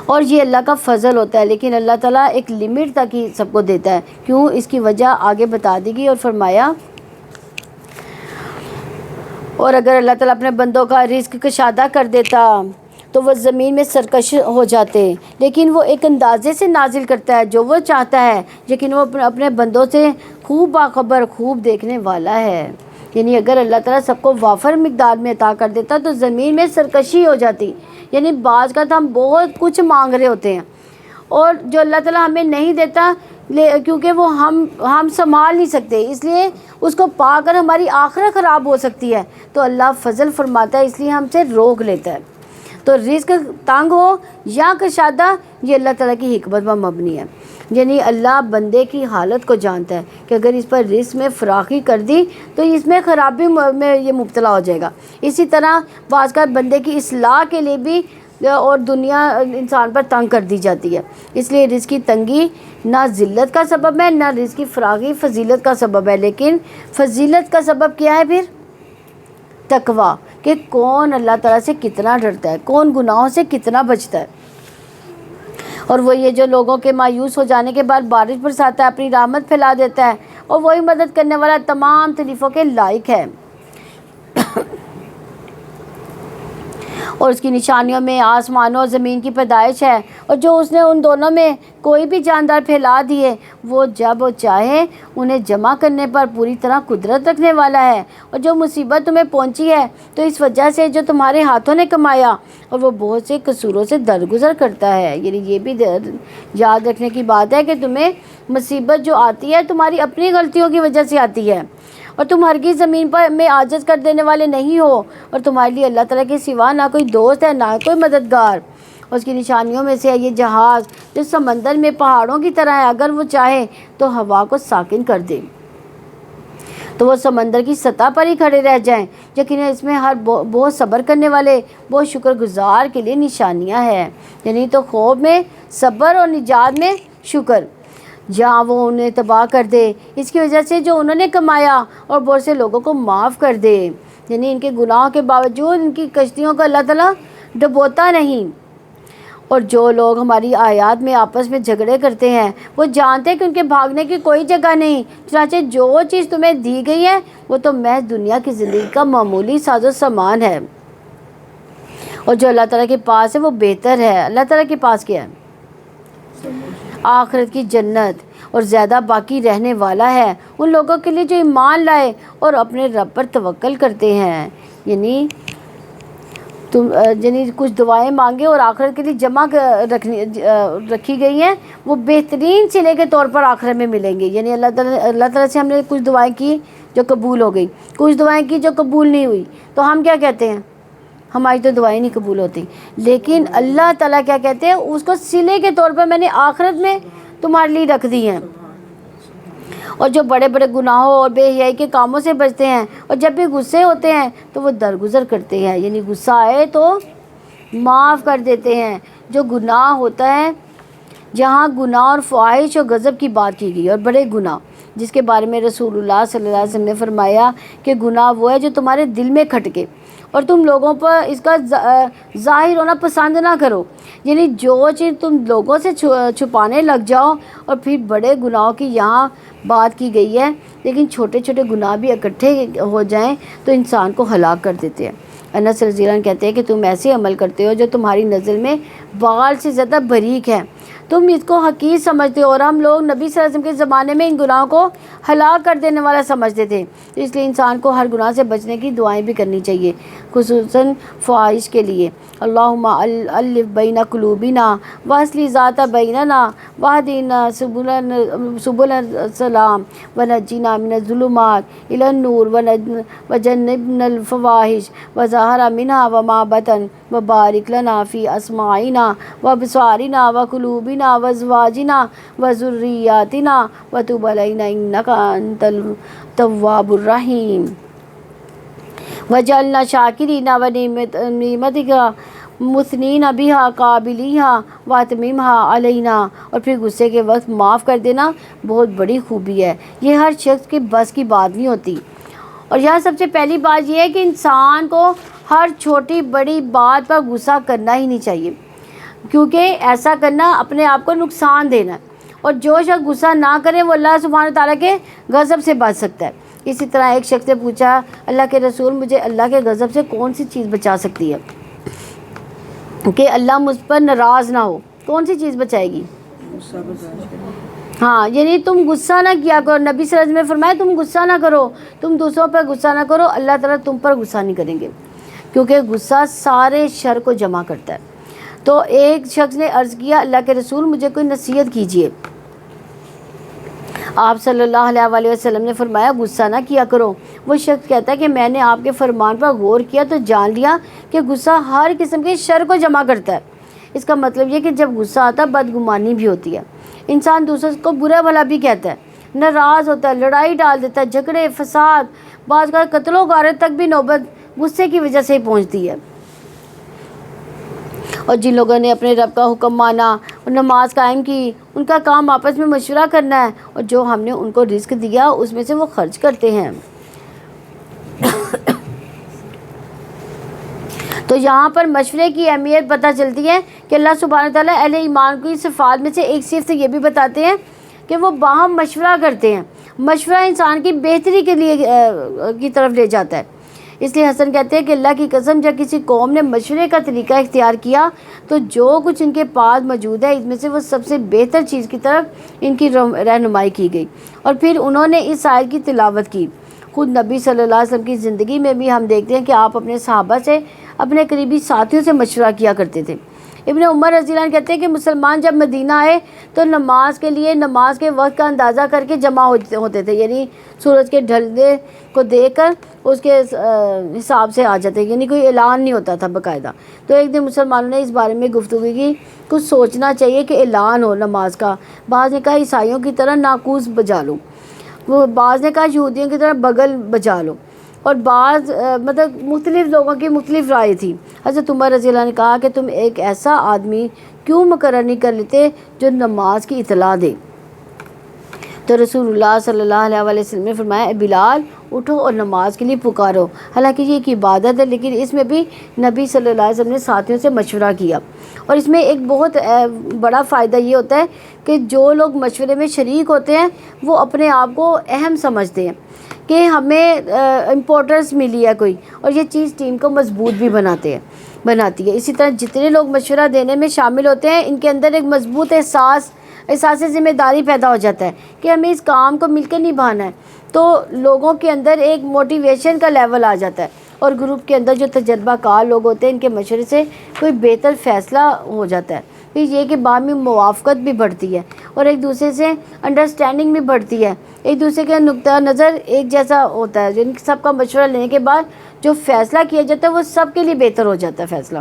اور یہ اللہ کا فضل ہوتا ہے، لیکن اللہ تعالیٰ ایک لمٹ تک ہی سب کو دیتا ہے. کیوں؟ اس کی وجہ آگے بتا دی گئی، اور فرمایا اور اگر اللہ تعالیٰ اپنے بندوں کا رزق کشادہ کر دیتا تو وہ زمین میں سرکش ہو جاتے، لیکن وہ ایک اندازے سے نازل کرتا ہے جو وہ چاہتا ہے، لیکن وہ اپنے بندوں سے خوب باخبر، خوب دیکھنے والا ہے. یعنی اگر اللہ تعالیٰ سب کو وافر مقدار میں عطا کر دیتا تو زمین میں سرکشی ہو جاتی. یعنی بعض کا تو ہم بہت کچھ مانگ رہے ہوتے ہیں، اور جو اللہ تعالیٰ ہمیں نہیں دیتا کیونکہ وہ ہم سنبھال نہیں سکتے، اس لیے اس کو پا کر ہماری آخرت خراب ہو سکتی ہے. تو اللہ فضل فرماتا ہے، اس لیے ہم سے روک لیتا ہے. تو رزق تنگ ہو یا کشادہ، یہ اللہ تعالیٰ کی حکمت پر مبنی ہے. یعنی اللہ بندے کی حالت کو جانتا ہے کہ اگر اس پر رزق میں فراخی کر دی تو اس میں خرابی میں یہ مبتلا ہو جائے گا. اسی طرح بعض کا بندے کی اصلاح کے لیے بھی اور دنیا انسان پر تنگ کر دی جاتی ہے. اس لیے رزق کی تنگی نہ ذلت کا سبب ہے، نہ رزق کی فراخی فضیلت کا سبب ہے. لیکن فضیلت کا سبب کیا ہے پھر؟ تقویٰ، کہ کون اللہ تعالیٰ سے کتنا ڈرتا ہے، کون گناہوں سے کتنا بچتا ہے. اور وہ یہ جو لوگوں کے مایوس ہو جانے کے بعد بارش برساتا ہے، اپنی رحمت پھیلا دیتا ہے، اور وہی مدد کرنے والا تمام تعریفوں کے لائق ہے. اور اس کی نشانیوں میں آسمانوں اور زمین کی پیدائش ہے، اور جو اس نے ان دونوں میں کوئی بھی جاندار پھیلا دیے وہ جب وہ چاہے انہیں جمع کرنے پر پوری طرح قدرت رکھنے والا ہے. اور جو مصیبت تمہیں پہنچی ہے تو اس وجہ سے جو تمہارے ہاتھوں نے کمایا، اور وہ بہت سے قصوروں سے درگزر کرتا ہے. یعنی یہ بھی یاد رکھنے کی بات ہے کہ تمہیں مصیبت جو آتی ہے تمہاری اپنی غلطیوں کی وجہ سے آتی ہے، اور تم ہرگز زمین پر میں عاجز کر دینے والے نہیں ہو، اور تمہارے لیے اللہ تعالیٰ کے سوا نہ کوئی دوست ہے نہ کوئی مددگار. اور اس کی نشانیوں میں سے ہے یہ جہاز جو سمندر میں پہاڑوں کی طرح ہے، اگر وہ چاہے تو ہوا کو ساکن کر دے تو وہ سمندر کی سطح پر ہی کھڑے رہ جائیں. یقیناً اس میں ہر بہت صبر کرنے والے، بہت شکر گزار کے لیے نشانیاں ہیں. یعنی تو خوف میں صبر اور نجات میں شکر، جہاں وہ انہیں تباہ کر دے اس کی وجہ سے جو انہوں نے کمایا، اور بہت سے لوگوں کو معاف کر دے. یعنی ان کے گناہوں کے باوجود ان کی کشتیوں کو اللہ تعالیٰ ڈبوتا نہیں. اور جو لوگ ہماری آیات میں آپس میں جھگڑے کرتے ہیں وہ جانتے ہیں کہ ان کے بھاگنے کی کوئی جگہ نہیں، چنانچہ جو چیز تمہیں دی گئی ہے وہ تو محض دنیا کی زندگی کا معمولی ساز و سامان ہے، اور جو اللہ تعالیٰ کے پاس ہے وہ بہتر ہے. اللہ تعالیٰ کے پاس کیا ہے؟ آخرت کی جنت، اور زیادہ باقی رہنے والا ہے ان لوگوں کے لیے جو ایمان لائے اور اپنے رب پر توکل کرتے ہیں. یعنی کچھ دعائیں مانگے اور آخرت کے لیے جمع رکھی گئی ہیں، وہ بہترین صلے کے طور پر آخرت میں ملیں گے. یعنی اللہ تعالیٰ سے ہم نے کچھ دعائیں کی جو قبول ہو گئی، کچھ دعائیں کی جو قبول نہیں ہوئی، تو ہم کیا کہتے ہیں؟ ہماری تو دعائیں نہیں قبول ہوتی. لیکن اللہ تعالیٰ کیا کہتے ہیں؟ اس کو صلے کے طور پر میں نے آخرت میں تمہارے لیے رکھ دی ہیں. اور جو بڑے بڑے گناہوں اور بے حیائی کے کاموں سے بچتے ہیں، اور جب بھی غصے ہوتے ہیں تو وہ درگزر کرتے ہیں. یعنی غصہ آئے تو معاف کر دیتے ہیں. جو گناہ ہوتا ہے، جہاں گناہ اور فواہش اور غضب کی بات کی گئی، اور بڑے گناہ جس کے بارے میں رسول اللہ صلی اللہ علیہ وسلم نے فرمایا کہ گناہ وہ ہے جو تمہارے دل میں کھٹکے اور تم لوگوں پر اس کا ظاہر ہونا پسند نہ کرو. یعنی جو چیز تم لوگوں سے چھپانے لگ جاؤ. اور پھر بڑے گناہوں کی یہاں بات کی گئی ہے، لیکن چھوٹے چھوٹے گناہ بھی اکٹھے ہو جائیں تو انسان کو ہلاک کر دیتے ہیں. انس رضی اللہ عنہ کہتے ہیں کہ تم ایسے عمل کرتے ہو جو تمہاری نظر میں بال سے زیادہ باریک ہے، تم اس کو حقیر سمجھتے ہو، اور ہم لوگ نبی صلی اللہ علیہ وسلم کے زمانے میں ان گناہوں کو ہلاک کر دینے والا سمجھتے تھے. تو اس لیے انسان کو ہر گناہ سے بچنے کی دعائیں بھی کرنی چاہیے، خصوصاً فواہش کے لیے. اللہم الف بین قلوبنا واصلح ذات بیننا واہدنا سبل السلام ونجنا من الظلمات الی النور وجنبنا الفواحش وظہر منها وما بطن وبارک لنا فی اسماعنا وابصارنا وقلوبنا وازواجنا وذریاتنا وتب علینا انک انت التواب الرحیم وجعلنا شاکرین ونعمتک مثنین بہا قابلیہا واتممہا علینا. اور پھر غصے کے وقت معاف کر دینا بہت بڑی خوبی ہے، یہ ہر شخص کے بس کی بات نہیں ہوتی. اور یہاں سب سے پہلی بات یہ ہے کہ انسان کو ہر چھوٹی بڑی بات پر غصہ کرنا ہی نہیں چاہیے، کیونکہ ایسا کرنا اپنے آپ کو نقصان دینا ہے، اور جو شخص غصہ نہ کرے وہ اللہ سبحانہ تعالیٰ کے غضب سے بچ سکتا ہے۔ اسی طرح ایک شخص نے پوچھا، اللہ کے رسول مجھے اللہ کے غضب سے کون سی چیز بچا سکتی ہے کہ اللہ مجھ پر ناراض نہ ہو؟ کون سی چیز بچائے گی؟ ہاں، یعنی تم غصہ نہ کیا کرو۔ نبی صلی اللہ علیہ وسلم نے فرمایا تم غصہ نہ کرو، تم دوسروں پر غصہ نہ کرو، اللہ تعالیٰ تم پر غصہ نہیں کریں گے، کیونکہ غصہ سارے شر کو جمع کرتا ہے۔ تو ایک شخص نے عرض کیا، اللہ کے رسول مجھے کوئی نصیحت کیجیے۔ آپ صلی اللہ علیہ وآلہ وسلم نے فرمایا غصہ نہ کیا کرو۔ وہ شخص کہتا ہے کہ میں نے آپ کے فرمان پر غور کیا تو جان لیا کہ غصہ ہر قسم کے شر کو جمع کرتا ہے۔ اس کا مطلب یہ کہ جب غصہ آتا ہے بدگمانی بھی ہوتی ہے، انسان دوسرے کو برا بھلا بھی کہتا ہے، ناراض ہوتا ہے، لڑائی ڈال دیتا ہے، جھگڑے فساد، بعض کا قتل و غارت تک بھی نوبت غصے کی وجہ سے ہی پہنچتی ہے۔ اور جن لوگوں نے اپنے رب کا حکم مانا اور نماز قائم کی، ان کا کام آپس میں مشورہ کرنا ہے، اور جو ہم نے ان کو رزق دیا اس میں سے وہ خرچ کرتے ہیں۔ تو یہاں پر مشورے کی اہمیت پتہ چلتی ہے کہ اللہ سبحانہ تعالیٰ اہل ایمان کی صفات میں سے ایک صفت یہ بھی بتاتے ہیں کہ وہ باہم مشورہ کرتے ہیں۔ مشورہ انسان کی بہتری کے لیے کی طرف لے جاتا ہے۔ اس لیے حسن کہتے ہیں کہ اللہ کی قسم جب کسی قوم نے مشورے کا طریقہ اختیار کیا تو جو کچھ ان کے پاس موجود ہے اس میں سے وہ سب سے بہتر چیز کی طرف ان کی رہنمائی کی گئی، اور پھر انہوں نے اس آیت کی تلاوت کی۔ خود نبی صلی اللہ علیہ وسلم کی زندگی میں بھی ہم دیکھتے ہیں کہ آپ اپنے صحابہ سے، اپنے قریبی ساتھیوں سے مشورہ کیا کرتے تھے۔ ابن عمر رضی اللہ عنہ کہتے ہیں کہ مسلمان جب مدینہ آئے تو نماز کے لیے نماز کے وقت کا اندازہ کر کے جمع ہوتے تھے، یعنی سورج کے ڈھلنے کو دیکھ کر اس کے حساب سے آ جاتے، یعنی کوئی اعلان نہیں ہوتا تھا باقاعدہ۔ تو ایک دن مسلمانوں نے اس بارے میں گفتگو کی، کچھ سوچنا چاہیے کہ اعلان ہو نماز کا۔ بعض نے کہا عیسائیوں کی طرح ناقوس بجا لو، وہ بعض نے کہا یہودیوں کی طرح بغل بجا لو، اور بعض مطلب مختلف لوگوں کی مختلف رائے تھی۔ حضرت عمر رضی اللہ عنہ نے کہا کہ تم ایک ایسا آدمی کیوں مقرر نہیں کر لیتے جو نماز کی اطلاع دے؟ تو رسول اللہ صلی اللہ علیہ وآلہ وسلم نے فرمایا، اے بلال اٹھو اور نماز کے لیے پکارو۔ حالانکہ یہ ایک عبادت ہے، لیکن اس میں بھی نبی صلی اللہ علیہ وسلم نے ساتھیوں سے مشورہ کیا، اور اس میں ایک بہت بڑا فائدہ یہ ہوتا ہے کہ جو لوگ مشورے میں شریک ہوتے ہیں وہ اپنے آپ کو اہم سمجھتے ہیں کہ ہمیں امپورٹنس ملی ہے کوئی، اور یہ چیز ٹیم کو مضبوط بھی بناتی ہے۔ اسی طرح جتنے لوگ مشورہ دینے میں شامل ہوتے ہیں ان کے اندر ایک مضبوط احساس ذمہ داری پیدا ہو جاتا ہے کہ ہمیں اس کام کو مل کے نبھانا ہے، تو لوگوں کے اندر ایک موٹیویشن کا لیول آ جاتا ہے، اور گروپ کے اندر جو تجربہ کار لوگ ہوتے ہیں ان کے مشورے سے کوئی بہتر فیصلہ ہو جاتا ہے۔ پھر یہ کہ باہمی موافقت بھی بڑھتی ہے اور ایک دوسرے سے انڈرسٹینڈنگ بھی بڑھتی ہے، ایک دوسرے کا نقطہ نظر ایک جیسا ہوتا ہے، جن سب کا مشورہ لینے کے بعد جو فیصلہ کیا جاتا ہے وہ سب کے لیے بہتر ہو جاتا ہے فیصلہ۔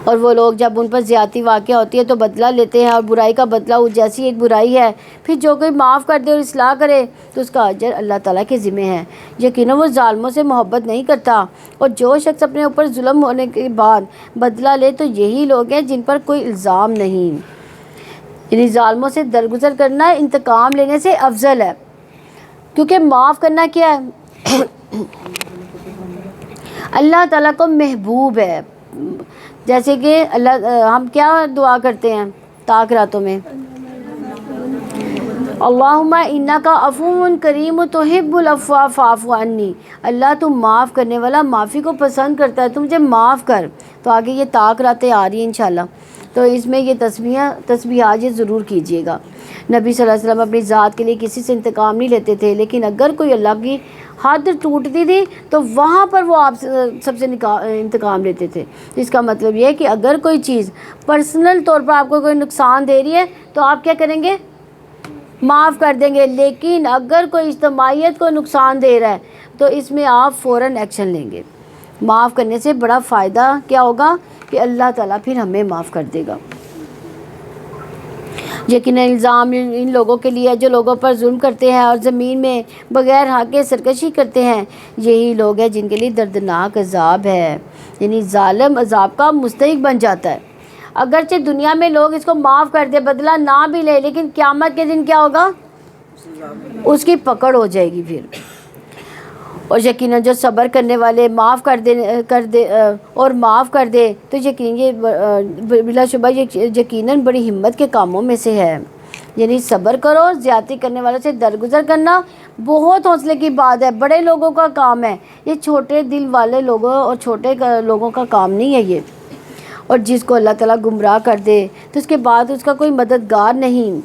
اور وہ لوگ جب ان پر زیادتی واقع ہوتی ہے تو بدلہ لیتے ہیں، اور برائی کا بدلہ جیسی ایک برائی ہے۔ پھر جو کوئی معاف کر دے اور اصلاح کرے تو اس کا اجر اللہ تعالیٰ کے ذمہ ہے، یقیناً وہ ظالموں سے محبت نہیں کرتا۔ اور جو شخص اپنے اوپر ظلم ہونے کے بعد بدلہ لے تو یہی لوگ ہیں جن پر کوئی الزام نہیں، یعنی ظالموں سے درگزر کرنا انتقام لینے سے افضل ہے، کیونکہ معاف کرنا کیا ہے اللہ تعالیٰ کو محبوب ہے۔ جیسے کہ ہم کیا دعا کرتے ہیں طاق راتوں میں، اللہم انک عفو کریم تحب العفو فاعف عنی، اللہ تم معاف کرنے والا معافی کو پسند کرتا ہے، تم مجھے معاف کر۔ تو آگے یہ طاق راتیں آ رہی ہیں انشاءاللہ، تو اس میں یہ تسبیحات یہ ضرور کیجیے گا۔ نبی صلی اللہ علیہ وسلم اپنی ذات کے لیے کسی سے انتقام نہیں لیتے تھے، لیکن اگر کوئی اللہ کی حد ٹوٹتی تھی تو وہاں پر وہ آپ سب سے انتقام لیتے تھے۔ اس کا مطلب یہ ہے کہ اگر کوئی چیز پرسنل طور پر آپ کو کوئی نقصان دے رہی ہے تو آپ کیا کریں گے؟ معاف کر دیں گے، لیکن اگر کوئی اجتماعیت کو نقصان دے رہا ہے تو اس میں آپ فوراً ایکشن لیں گے۔ معاف کرنے سے بڑا فائدہ کیا ہوگا کہ اللہ تعالیٰ پھر ہمیں معاف کر دے گا۔ یقیناً الزام ان لوگوں کے لیے جو لوگوں پر ظلم کرتے ہیں اور زمین میں بغیر حق کے سرکشی کرتے ہیں، یہی لوگ ہیں جن کے لیے دردناک عذاب ہے، یعنی ظالم عذاب کا مستحق بن جاتا ہے۔ اگرچہ دنیا میں لوگ اس کو معاف کر دے، بدلہ نہ بھی لے، لیکن قیامت کے دن کیا ہوگا؟ اس کی پکڑ ہو جائے گی پھر۔ اور یقیناً جو صبر کرنے والے معاف کر دے تو بلا شبہ یقیناً بڑی ہمت کے کاموں میں سے ہے۔ یعنی صبر کرو، زیادتی کرنے والوں سے درگزر کرنا بہت حوصلے کی بات ہے، بڑے لوگوں کا کام ہے یہ، چھوٹے دل والے لوگوں اور چھوٹے لوگوں کا کام نہیں ہے یہ۔ اور جس کو اللہ تعالیٰ گمراہ کر دے تو اس کے بعد اس کا کوئی مددگار نہیں۔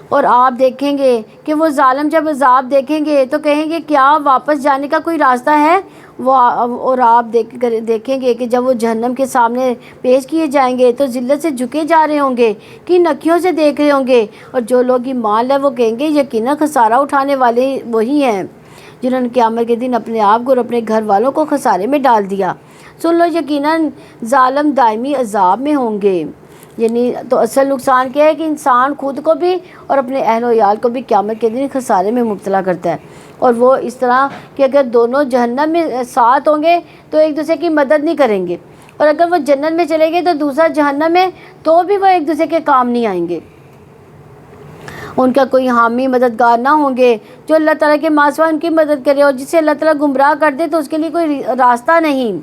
اور آپ دیکھیں گے کہ وہ ظالم جب عذاب دیکھیں گے تو کہیں گے کیا واپس جانے کا کوئی راستہ ہے؟ اور آپ دیکھیں گے کہ جب وہ جہنم کے سامنے پیش کیے جائیں گے تو ذلت سے جھکے جا رہے ہوں گے، کن نکیوں سے دیکھ رہے ہوں گے، اور جو لوگ ایمان لائے وہ کہیں گے یقیناً خسارہ اٹھانے والے وہی ہیں جنہوں نے قیامت کے دن اپنے آپ کو اور اپنے گھر والوں کو خسارے میں ڈال دیا۔ سن لو، یقیناً ظالم دائمی عذاب میں ہوں گے۔ یعنی تو اصل نقصان کیا ہے کہ انسان خود کو بھی اور اپنے اہل و عیال کو بھی قیامت کے دن خسارے میں مبتلا کرتا ہے، اور وہ اس طرح کہ اگر دونوں جہنم میں ساتھ ہوں گے تو ایک دوسرے کی مدد نہیں کریں گے، اور اگر وہ جنت میں چلے گئے تو دوسرا جہنم میں، تو بھی وہ ایک دوسرے کے کام نہیں آئیں گے، ان کا کوئی حامی مددگار نہ ہوں گے جو اللہ تعالیٰ کے ماسوا ان کی مدد کرے، اور جسے اللہ تعالیٰ گمراہ کر دے تو اس کے لیے کوئی راستہ نہیں۔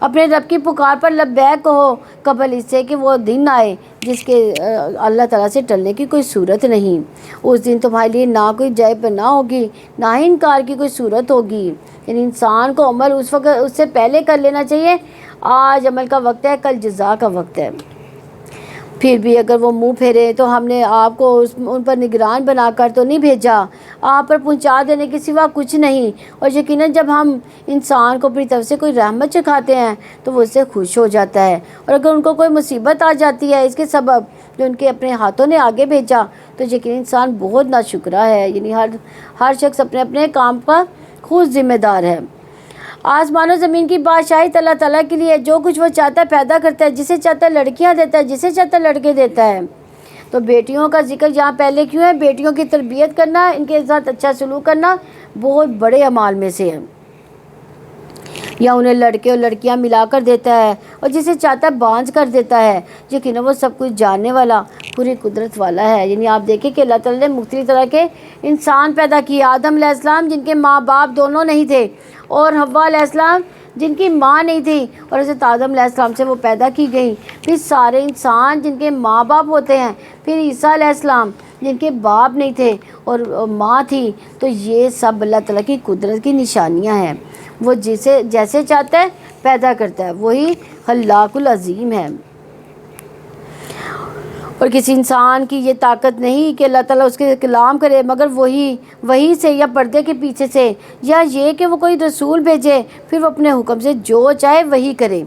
اپنے رب کی پکار پر لبیک کہو قبل اس سے کہ وہ دن آئے جس کے اللہ تعالیٰ سے ٹلنے کی کوئی صورت نہیں۔ اس دن تمہارے لیے نہ کوئی جائے پناہ ہوگی، نہ ہی انکار کی کوئی صورت ہوگی۔ یعنی انسان کو عمل اس سے پہلے کر لینا چاہیے۔ آج عمل کا وقت ہے، کل جزا کا وقت ہے۔ پھر بھی اگر وہ منہ پھیرے تو ہم نے آپ کو ان پر نگران بنا کر تو نہیں بھیجا، آپ پر پہنچا دینے کے سوا کچھ نہیں۔ اور یقیناً جب ہم انسان کو اپنی طرف سے کوئی رحمت چکھاتے ہیں تو وہ اس سے خوش ہو جاتا ہے، اور اگر ان کو کوئی مصیبت آ جاتی ہے اس کے سبب جو ان کے اپنے ہاتھوں نے آگے بھیجا تو یقیناً انسان بہت ناشکرا ہے۔ یعنی ہر شخص اپنے اپنے کام کا خود ذمہ دار ہے۔ آسمان و زمین کی بادشاہی اللہ تعالیٰ کے لیے، جو کچھ وہ چاہتا ہے پیدا کرتا ہے، جسے چاہتا ہے لڑکیاں دیتا ہے، جسے چاہتا ہے لڑکے دیتا ہے۔ تو بیٹیوں کا ذکر یہاں پہلے کیوں ہے؟ بیٹیوں کی تربیت کرنا، ان کے ساتھ اچھا سلوک کرنا بہت بڑے اعمال میں سے ہے۔ یا انہیں لڑکے اور لڑکیاں ملا کر دیتا ہے، اور جسے چاہتا ہے بانجھ کر دیتا ہے۔ یقیناً وہ سب کچھ جاننے والا، پوری قدرت والا ہے۔ یعنی آپ دیکھیں کہ اللہ تعالیٰ نے مختلف طرح کے انسان پیدا کیے، آدم علیہ السلام جن کے ماں باپ دونوں نہیں تھے، اور حوا علیہ السلام جن کی ماں نہیں تھی اور حضرت آدم علیہ السلام سے وہ پیدا کی گئیں۔ پھر سارے انسان جن کے ماں باپ ہوتے ہیں، پھر عیسیٰ علیہ السلام جن کے باپ نہیں تھے اور ماں تھی۔ تو یہ سب اللہ تعالیٰ کی قدرت کی نشانیاں ہیں۔ وہ جیسے چاہتا ہے پیدا کرتا ہے، وہی خلاق العظیم ہے۔ اور کسی انسان کی یہ طاقت نہیں کہ اللہ تعالیٰ اس کے کلام کرے مگر وہی سے یا پردے کے پیچھے سے، یا یہ کہ وہ کوئی رسول بھیجے پھر وہ اپنے حکم سے جو چاہے وہی کرے۔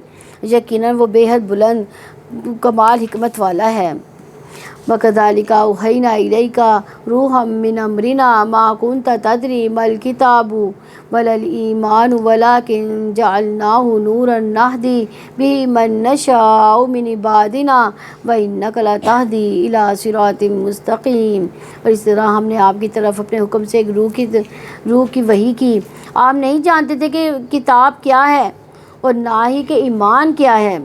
یقیناً وہ بے حد بلند کمال حکمت والا ہے۔ وَكَذَلِكَ أَوْحَيْنَا إِلَيْكَ رُوحًا مِّنْ أَمْرِنَا مَا كُنْتَ تَدْرِي مَا الْكِتَابُ وَلَا الْإِيمَانُ وَلَكِنْ جَعَلْنَاهُ نُورًا نَهْدِي بِهِ مَن نَّشَاءُ مِنْ عِبَادِنَا وَإِنَّكَ لَتَهْدِي إِلَىٰ صِرَاطٍ مُّسْتَقِيمٍ۔ اور اس طرح ہم نے آپ کی طرف اپنے حکم سے ایک روح کی وحی کی۔ آپ نہیں جانتے تھے کہ کتاب کیا ہے اور نہ ہی کہ ایمان کیا ہے،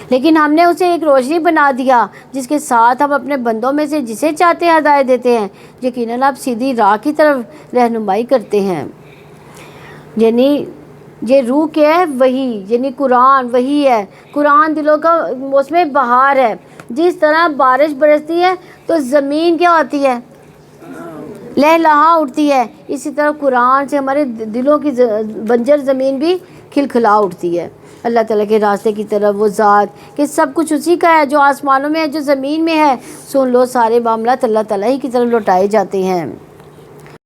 لیکن ہم نے اسے ایک روشنی بنا دیا جس کے ساتھ ہم اپنے بندوں میں سے جسے چاہتے ہیں ہدایت دیتے ہیں۔ یقیناً آپ سیدھی راہ کی طرف رہنمائی کرتے ہیں۔ یعنی یہ روح کیا ہے؟ وہی، یعنی قرآن وہی ہے۔ قرآن دلوں کا موسم بہار ہے۔ جس طرح بارش برستی ہے تو زمین کیا ہوتی ہے؟ لہلہا اٹھتی ہے، اسی طرح قرآن سے ہمارے دلوں کی بنجر زمین بھی کھلکھلا اٹھتی ہے۔ اللہ تعالیٰ کے راستے کی طرف وہ ذات کہ سب کچھ اسی کا ہے، جو آسمانوں میں ہے، جو زمین میں ہے۔ سن لو، سارے معاملات اللہ تعالیٰ ہی کی طرف لوٹائے جاتے ہیں۔